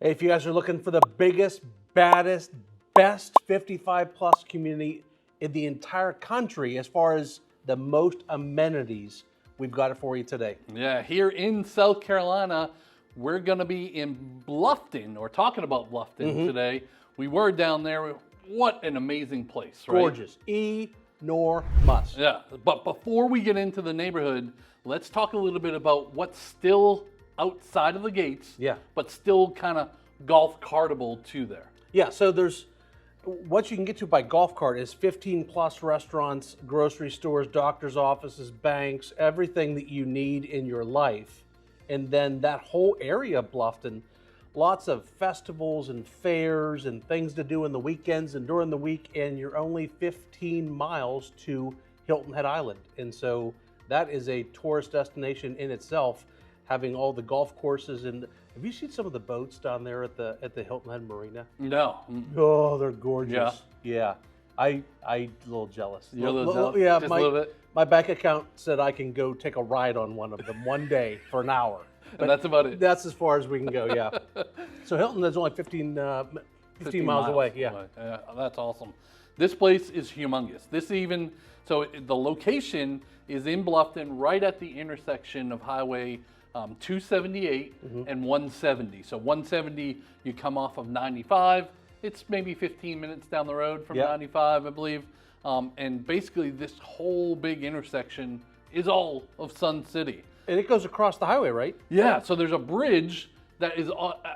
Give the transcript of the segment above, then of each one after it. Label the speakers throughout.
Speaker 1: Hey, if you guys are looking for the biggest, baddest, best 55 plus community in the entire country as far as the most amenities, we've got it for you today.
Speaker 2: Yeah, here in South Carolina, we're going to be in Bluffton, or talking about Bluffton today. We were down there. What an amazing place, right?
Speaker 1: Gorgeous. Enormous.
Speaker 2: Yeah, but before we get into the neighborhood, let's talk a little bit about what's still outside of the gates, but still kind of golf cartable to there.
Speaker 1: Yeah, so there's what you can get to by golf cart is 15 plus restaurants, grocery stores, doctor's offices, banks, everything that you need in your life. And then that whole area of Bluffton, lots of festivals and fairs and things to do in the weekends and during the week, and you're only 15 miles to Hilton Head Island. And so that is a tourist destination in itself, having all the golf courses. And have you seen some of the boats down there at the Hilton Head Marina?
Speaker 2: No.
Speaker 1: Oh, they're gorgeous.
Speaker 2: Yeah.
Speaker 1: I'm a little jealous.
Speaker 2: You're a little jealous?
Speaker 1: Yeah,
Speaker 2: Just a little bit?
Speaker 1: My bank account said I can go take a ride on one of them one day for an hour.
Speaker 2: And that's about it.
Speaker 1: That's as far as we can go, yeah. So Hilton is only 15 miles away, yeah.
Speaker 2: That's awesome. This place is humongous. So the location is in Bluffton, right at the intersection of Highway 278 and 170. So 170, you come off of 95. It's maybe 15 minutes down the road from 95, I believe. And basically this whole big intersection is all of Sun City.
Speaker 1: And it goes across the highway, right?
Speaker 2: Yeah, so there's a bridge that is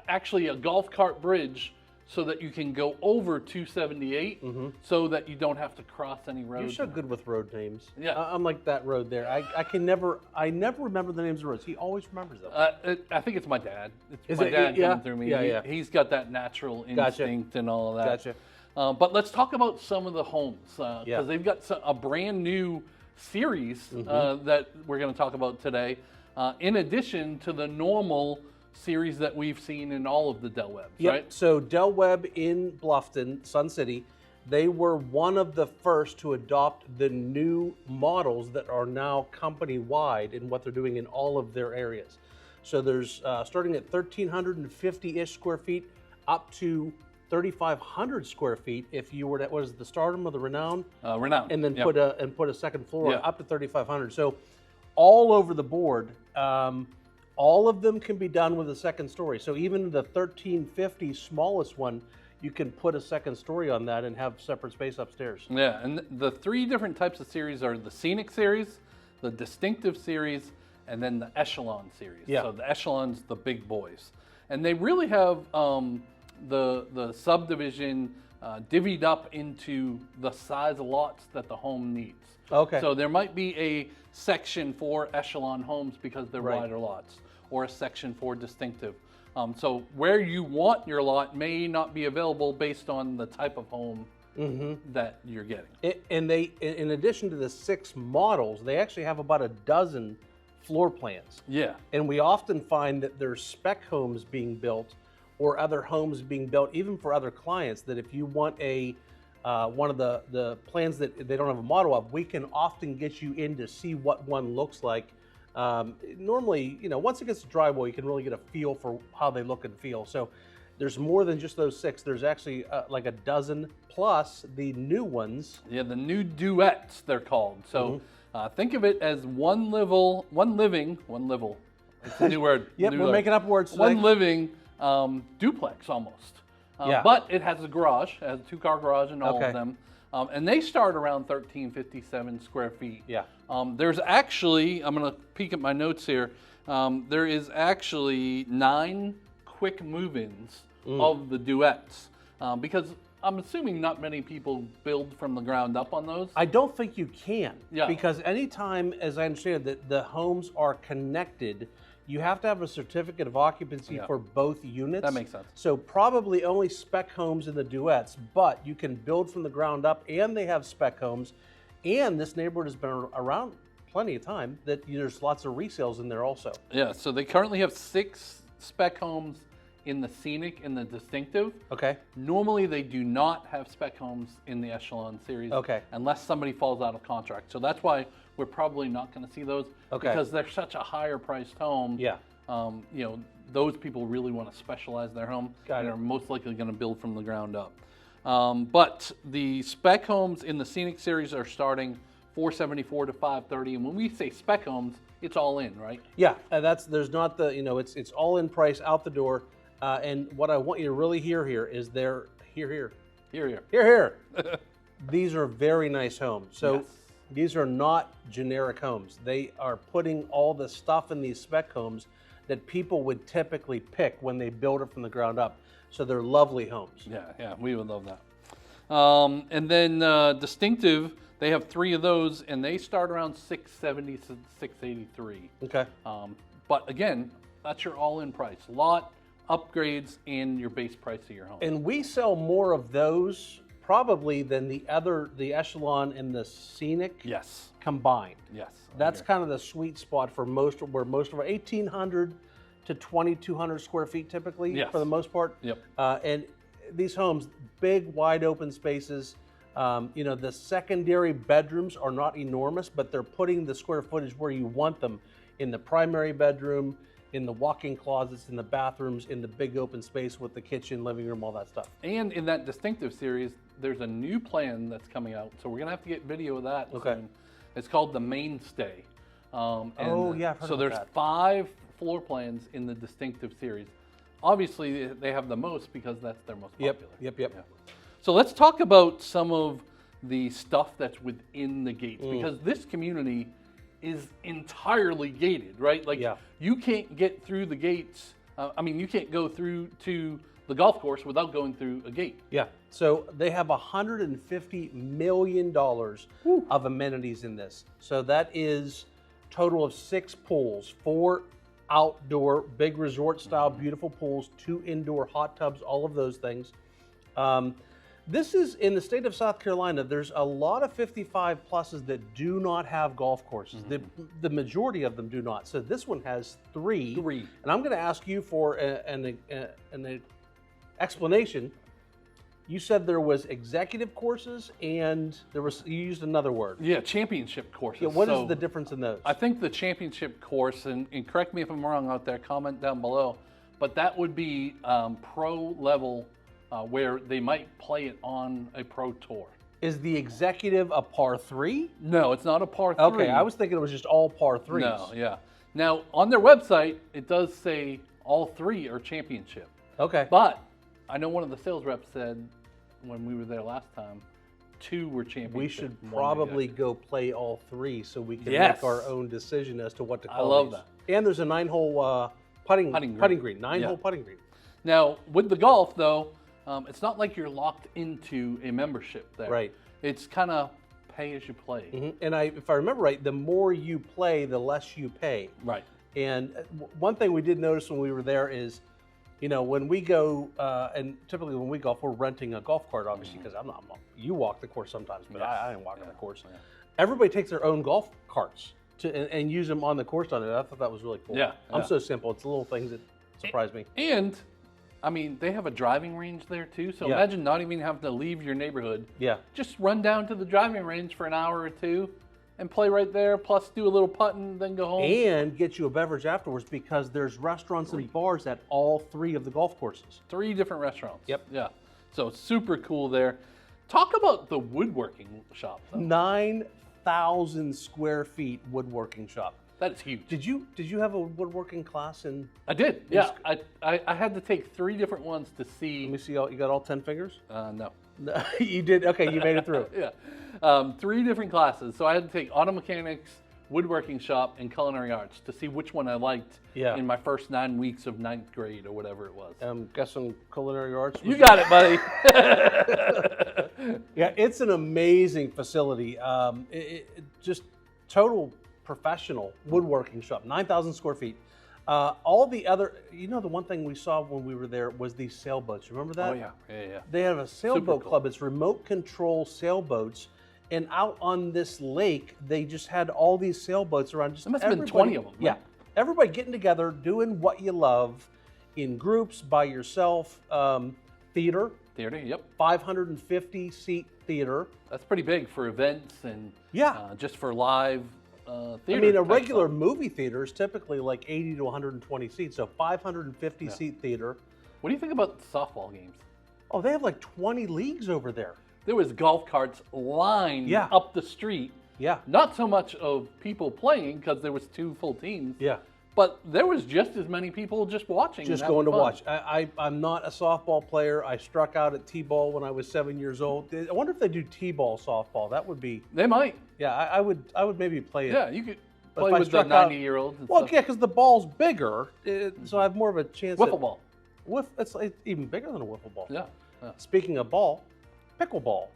Speaker 2: actually a golf cart bridge so that you can go over 278 so that you don't have to cross any roads.
Speaker 1: You're so good with road names.
Speaker 2: Yeah.
Speaker 1: I'm like that road there. I never remember the names of roads. He always remembers them.
Speaker 2: I think it's my dad.
Speaker 1: Is
Speaker 2: my
Speaker 1: it?
Speaker 2: dad
Speaker 1: Yeah.
Speaker 2: coming through me.
Speaker 1: Yeah.
Speaker 2: He's got that natural instinct and all of that.
Speaker 1: Gotcha.
Speaker 2: But let's talk about some of the homes because they've got a brand new series that we're going to talk about today, in addition to the normal series that we've seen in all of the Del Webbs, right?
Speaker 1: So Del Webb in Bluffton, Sun City, they were one of the first to adopt the new models that are now company-wide in what they're doing in all of their areas. So there's starting at 1,350-ish square feet up to 3,500 square feet if you were to, what is it, the Stardom or the Renown?
Speaker 2: Renown.
Speaker 1: And then put a second floor up to 3,500. So all over the board, all of them can be done with a second story. So even the 1,350 smallest one, you can put a second story on that and have separate space upstairs.
Speaker 2: Yeah, and the three different types of series are the Scenic Series, the Distinctive Series, and then the Echelon Series.
Speaker 1: Yeah.
Speaker 2: So the Echelon's the big boys. And they really have the subdivision divvied up into the size of lots that the home needs.
Speaker 1: Okay.
Speaker 2: So there might be a section for Echelon homes because they're wider lots, or a section for Distinctive. So where you want your lot may not be available based on the type of home that you're getting.
Speaker 1: And they, in addition to the 6 models, they actually have about a dozen floor plans.
Speaker 2: Yeah.
Speaker 1: And we often find that there's spec homes being built or other homes being built, even for other clients, that if you want a one of the plans that they don't have a model of, we can often get you in to see what one looks like. Normally, once it gets to drywall, you can really get a feel for how they look and feel. So there's more than just those 6. There's actually like a dozen plus the new ones.
Speaker 2: Yeah, the new duets, they're called. So think of it as one living. It's a new word.
Speaker 1: Yep, we're making up words today.
Speaker 2: One living duplex almost. But it has a garage, it has a 2-car garage in all of them. And they start around 1,357 square feet.
Speaker 1: Yeah.
Speaker 2: There's actually, I'm going to peek at my notes here, there is actually 9 quick move-ins of the duets. Because I'm assuming not many people build from the ground up on those.
Speaker 1: I don't think you can.
Speaker 2: Yeah.
Speaker 1: Because anytime, as I understand it, that the homes are connected, you have to have a certificate of occupancy for both units.
Speaker 2: That makes sense.
Speaker 1: So probably only spec homes in the duets, but you can build from the ground up, and they have spec homes. And this neighborhood has been around plenty of time, that there's lots of resales in there also.
Speaker 2: Yeah, so they currently have 6 spec homes in the Scenic and the Distinctive.
Speaker 1: Okay.
Speaker 2: Normally they do not have spec homes in the Echelon series unless somebody falls out of contract. So that's why we're probably not going to see those because they're such a higher priced home.
Speaker 1: Yeah.
Speaker 2: those people really want to specialize their home and
Speaker 1: it.
Speaker 2: are most likely going to build from the ground up. But the spec homes in the Scenic Series are starting $474 to $530, and when we say spec homes, it's all in, right?
Speaker 1: Yeah, there's not the, it's all in price out the door. And what I want you to really hear here is here. These are very nice homes. So
Speaker 2: Yes.
Speaker 1: these are not generic homes. They are putting all the stuff in these spec homes that people would typically pick when they build it from the ground up. So they're lovely homes.
Speaker 2: Yeah, we would love that. And then Distinctive, they have 3 of those, and they start around $670 to $683.
Speaker 1: Okay.
Speaker 2: But again, that's your all-in price. Lot, upgrades, and your base price of your home.
Speaker 1: And we sell more of those probably than the Echelon and the Scenic
Speaker 2: Yes.
Speaker 1: combined.
Speaker 2: Yes.
Speaker 1: That's kind of the sweet spot for most of our 1,800 to 2,200 square feet typically,
Speaker 2: Yes.
Speaker 1: for the most part.
Speaker 2: Yep.
Speaker 1: And these homes, big, wide open spaces. The secondary bedrooms are not enormous, but they're putting the square footage where you want them, in the primary bedroom, in the walk-in closets, in the bathrooms, in the big open space with the kitchen, living room, all that stuff.
Speaker 2: And in that Distinctive series, there's a new plan that's coming out, so we're gonna have to get video of that soon. It's called the Mainstay.
Speaker 1: I've heard
Speaker 2: so
Speaker 1: about
Speaker 2: there's
Speaker 1: that.
Speaker 2: 5 floor plans in the Distinctive series. Obviously, they have the most because that's their most popular.
Speaker 1: Yep.
Speaker 2: Yeah. So let's talk about some of the stuff that's within the gates, because this community is entirely gated, right? Like, you can't get through the gates. You can't go through to the golf course without going through a gate.
Speaker 1: Yeah. So they have $150 million of amenities in this. So that is total of 6 pools, 4 outdoor, big resort style, beautiful pools, 2 indoor hot tubs, all of those things. This is in the state of South Carolina. There's a lot of 55 pluses that do not have golf courses. The majority of them do not. So this one has 3. And I'm going to ask you for an explanation. You said there was executive courses and you used another word.
Speaker 2: Yeah, championship courses.
Speaker 1: Yeah, what is the difference in those?
Speaker 2: I think the championship course, and correct me if I'm wrong out there, comment down below, but that would be pro level, where they might play it on a pro tour.
Speaker 1: Is the executive a par 3?
Speaker 2: No, it's not a par 3.
Speaker 1: Okay, I was thinking it was just all par 3s.
Speaker 2: No, yeah. Now, on their website, it does say all 3 are championship.
Speaker 1: Okay.
Speaker 2: But I know one of the sales reps said when we were there last time, 2 were championship.
Speaker 1: We should probably go play all 3 so we can
Speaker 2: Yes.
Speaker 1: make our own decision as to what to call
Speaker 2: I love
Speaker 1: these.
Speaker 2: that.
Speaker 1: And there's a 9-hole putting green. 9-hole putting green.
Speaker 2: Now, with the golf, though, it's not like you're locked into a membership there.
Speaker 1: Right.
Speaker 2: It's kind of pay as you play.
Speaker 1: And if I remember right, the more you play, the less you pay.
Speaker 2: Right.
Speaker 1: And one thing we did notice when we were there is, when we go, and typically when we golf, we're renting a golf cart, obviously, because you walk the course sometimes, but I didn't walk on the course. Yeah. Everybody takes their own golf carts and use them on the course on it. I thought that was really cool.
Speaker 2: Yeah.
Speaker 1: I'm so simple. It's the little things that surprise me.
Speaker 2: And, they have a driving range there too. So imagine not even having to leave your neighborhood.
Speaker 1: Yeah.
Speaker 2: Just run down to the driving range for an hour or 2 and play right there, plus do a little putting, then go home.
Speaker 1: And get you a beverage afterwards, because there's restaurants and bars at all 3 of the golf courses.
Speaker 2: 3 different restaurants.
Speaker 1: Yep.
Speaker 2: Yeah. So super cool there. Talk about the woodworking shop, though.
Speaker 1: 9,000 square feet woodworking shop.
Speaker 2: That is huge.
Speaker 1: Did you have a woodworking class in?
Speaker 2: I did. Yeah. I had to take 3 different ones to see.
Speaker 1: Let me see. You got all 10 fingers?
Speaker 2: No.
Speaker 1: You did. Okay, you made it through.
Speaker 2: Yeah. 3 different classes. So I had to take auto mechanics, woodworking shop, and culinary arts to see which one I liked in my first 9 weeks of 9th grade or whatever it was.
Speaker 1: I'm guessing culinary arts.
Speaker 2: You got it, buddy.
Speaker 1: Yeah, it's an amazing facility. Just total professional woodworking shop, 9,000 square feet. All the other, the one thing we saw when we were there was these sailboats. Remember that?
Speaker 2: Oh, yeah.
Speaker 1: They have a sailboat
Speaker 2: cool.
Speaker 1: club. It's remote control sailboats. And out on this lake, they just had all these sailboats around.
Speaker 2: There must have been 20 of them. Right?
Speaker 1: Yeah. Everybody getting together, doing what you love in groups, by yourself. Theater.
Speaker 2: Theater, yep.
Speaker 1: 550 seat theater.
Speaker 2: That's pretty big for events and just for live theater.
Speaker 1: I mean, a
Speaker 2: type
Speaker 1: regular
Speaker 2: stuff.
Speaker 1: movie theater is typically like 80 to 120 seats, so 550 seat theater.
Speaker 2: What do you think about softball games?
Speaker 1: Oh, they have like 20 leagues over there.
Speaker 2: There was golf carts lined
Speaker 1: Yeah.
Speaker 2: up the street.
Speaker 1: Yeah.
Speaker 2: Not so much of people playing because there was 2 full teams.
Speaker 1: Yeah.
Speaker 2: But there was just as many people just watching.
Speaker 1: Just
Speaker 2: and
Speaker 1: going to
Speaker 2: having fun.
Speaker 1: watch. I'm not a softball player. I struck out at T-ball when I was 7 years old. I wonder if they do T-ball softball. That would be.
Speaker 2: They might.
Speaker 1: Yeah, I would maybe play it.
Speaker 2: Yeah, you could
Speaker 1: But
Speaker 2: play
Speaker 1: if I
Speaker 2: with the
Speaker 1: struck out-
Speaker 2: 90-year-olds and
Speaker 1: Well,
Speaker 2: stuff.
Speaker 1: yeah, because the ball's bigger, so I have more of a chance.
Speaker 2: Wiffle ball.
Speaker 1: It's even bigger than a wiffle ball.
Speaker 2: Yeah. Yeah.
Speaker 1: Speaking of ball, pickleball.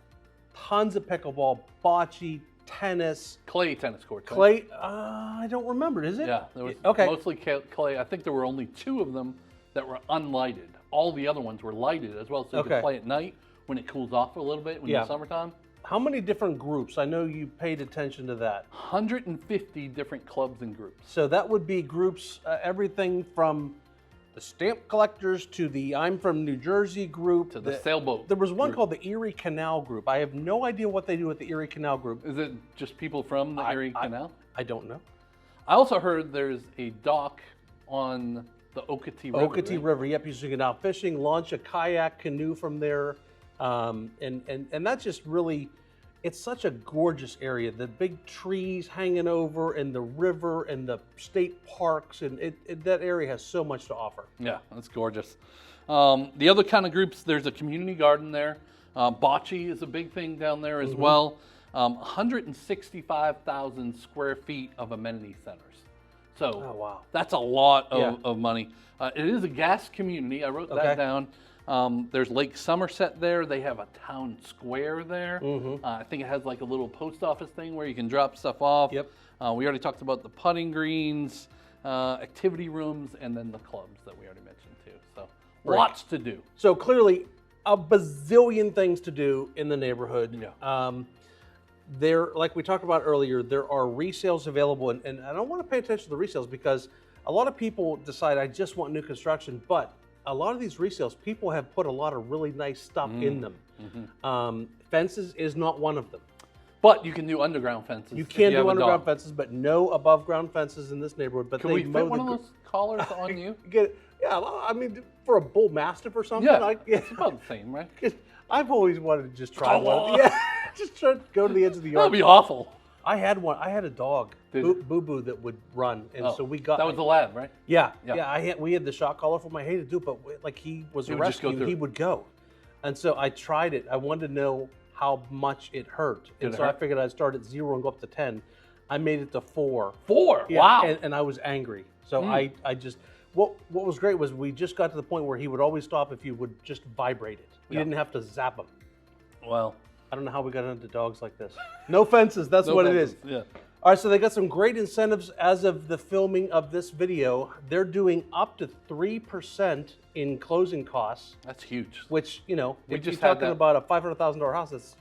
Speaker 1: Tons of pickleball, bocce, tennis,
Speaker 2: Clay tennis courts. right?
Speaker 1: clay. I don't remember. Is it?
Speaker 2: Yeah, there was
Speaker 1: Okay.
Speaker 2: mostly clay. I think there were only 2 of them that were unlighted. All the other ones were lighted as well, so you
Speaker 1: Okay.
Speaker 2: could play at night when it cools off a little bit when
Speaker 1: Yeah.
Speaker 2: it's summertime.
Speaker 1: How many different groups? I know you paid attention to that.
Speaker 2: 150 different clubs and groups.
Speaker 1: So that would be groups, everything from the stamp collectors to the I'm from New Jersey group.
Speaker 2: To the sailboat
Speaker 1: There was one
Speaker 2: group.
Speaker 1: called the Erie Canal group. I have no idea what they do with the Erie Canal group.
Speaker 2: Is it just people from the Erie Canal?
Speaker 1: I don't know.
Speaker 2: I also heard there's a dock on the Okatee River.
Speaker 1: Okatee
Speaker 2: right?
Speaker 1: River, yep, you should get out fishing, launch a kayak canoe from there. And that's just really, it's such a gorgeous area. The big trees hanging over and the river and the state parks, and that area has so much to offer.
Speaker 2: Yeah, that's gorgeous. The other kind of groups, there's a community garden there. Bocce is a big thing down there as well. 165,000 square feet of amenity centers. So
Speaker 1: Oh, wow.
Speaker 2: that's a lot
Speaker 1: Yeah.
Speaker 2: of money. It is a gas community. I wrote
Speaker 1: Okay.
Speaker 2: that down. There's Lake Somerset there. They have a town square there. I think it has like a little post office thing where you can drop stuff off.
Speaker 1: Yep.
Speaker 2: We already talked about the putting greens, activity rooms, and then the clubs that we already mentioned too. So
Speaker 1: Right.
Speaker 2: lots to do.
Speaker 1: So clearly, a bazillion things to do in the neighborhood.
Speaker 2: Yeah.
Speaker 1: There, like we talked about earlier, there are resales available, and I don't want to pay attention to the resales because a lot of people decide I just want new construction, but a lot of these resales, people have put a lot of really nice stuff in them. Fences is not one of them.
Speaker 2: But you can do underground fences.
Speaker 1: You
Speaker 2: if
Speaker 1: can
Speaker 2: have
Speaker 1: do
Speaker 2: a
Speaker 1: underground
Speaker 2: dog.
Speaker 1: fences, but no above ground fences in this neighborhood. But
Speaker 2: Can
Speaker 1: they
Speaker 2: we
Speaker 1: mow
Speaker 2: fit one
Speaker 1: the
Speaker 2: of those collars on you?
Speaker 1: Get yeah, well, I mean, for a bull mastiff or something.
Speaker 2: Yeah,
Speaker 1: yeah.
Speaker 2: it's about the same, right?
Speaker 1: I've always wanted to just try
Speaker 2: Come
Speaker 1: one.
Speaker 2: on.
Speaker 1: Yeah, just try to go to the edge of the
Speaker 2: That'd
Speaker 1: yard.
Speaker 2: be awful.
Speaker 1: I had one. I had a dog,
Speaker 2: Did
Speaker 1: Boo Boo, that would run, and
Speaker 2: Oh,
Speaker 1: so we got
Speaker 2: that was the lab, right?
Speaker 1: Yeah,
Speaker 2: Yeah.
Speaker 1: yeah. We had the shock collar for him. I hated to do it, but like he was
Speaker 2: He
Speaker 1: a
Speaker 2: would just go
Speaker 1: rescue,
Speaker 2: through
Speaker 1: he
Speaker 2: it.
Speaker 1: would go, and so I tried it. I wanted to know how much it hurt, and
Speaker 2: Did it
Speaker 1: so I
Speaker 2: hurt?
Speaker 1: figured I'd start at 0 and go up to 10. I made it to 4.
Speaker 2: 4.
Speaker 1: Yeah,
Speaker 2: Wow.
Speaker 1: and I was angry. So
Speaker 2: Mm.
Speaker 1: I just what was great was we just got to the point where he would always stop if you would just vibrate it. You
Speaker 2: Yeah.
Speaker 1: didn't have to zap him.
Speaker 2: Well,
Speaker 1: I don't know how we got into dogs like this. No fences. That's
Speaker 2: no
Speaker 1: what
Speaker 2: fences.
Speaker 1: it is.
Speaker 2: Yeah.
Speaker 1: All right, so they got some great incentives as of the filming of this video. They're doing up to 3% in closing costs,
Speaker 2: That's huge.
Speaker 1: which, you know,
Speaker 2: We
Speaker 1: if you're
Speaker 2: just had
Speaker 1: talking
Speaker 2: that.
Speaker 1: about a $500,000 house, that's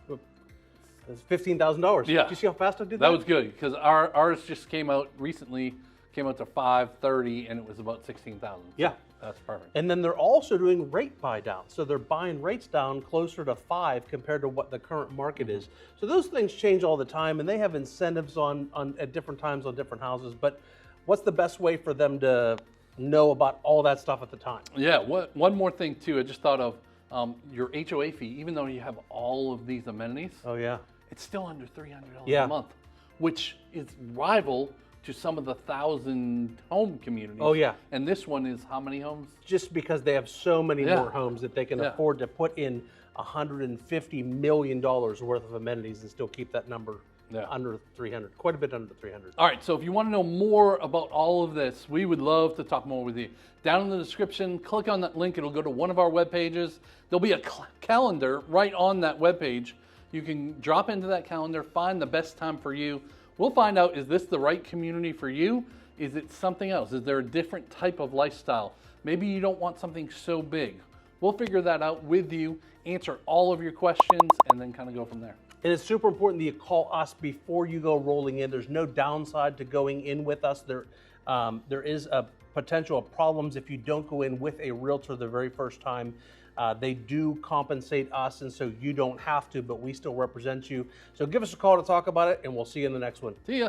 Speaker 1: $15,000.
Speaker 2: Yeah.
Speaker 1: Did you see how fast I did that?
Speaker 2: That was good because ours just came out recently. Came out to 530, and it was about 16,000.
Speaker 1: Yeah.
Speaker 2: That's perfect.
Speaker 1: And then they're also doing rate buy down. So they're buying rates down closer to 5 compared to what the current market is. So those things change all the time, and they have incentives on at different times on different houses. But what's the best way for them to know about all that stuff at the time?
Speaker 2: Yeah. One more thing too. I just thought of your HOA fee. Even though you have all of these amenities,
Speaker 1: Oh, yeah.
Speaker 2: it's still under $300
Speaker 1: Yeah.
Speaker 2: a month, which is rival to some of the 1,000 home communities.
Speaker 1: Oh, yeah.
Speaker 2: And this one is how many homes?
Speaker 1: Just because they have so many
Speaker 2: Yeah.
Speaker 1: more homes that they can
Speaker 2: Yeah.
Speaker 1: afford to put in $150 million worth of amenities and still keep that number
Speaker 2: Yeah.
Speaker 1: under 300, quite a bit under 300.
Speaker 2: All right, so if you want to know more about all of this, we would love to talk more with you. Down in the description, click on that link. It'll go to one of our web pages. There'll be a calendar right on that web page. You can drop into that calendar, find the best time for you. We'll find out, is this the right community for you? Is it something else? Is there a different type of lifestyle? Maybe you don't want something so big. We'll figure that out with you, answer all of your questions, and then kind of go from there.
Speaker 1: And it's super important that you call us before you go rolling in. There's no downside to going in with us. There is a potential of problems if you don't go in with a realtor the very first time. They do compensate us, and so you don't have to, but we still represent you. So give us a call to talk about it, and we'll see you in the next one.
Speaker 2: See ya.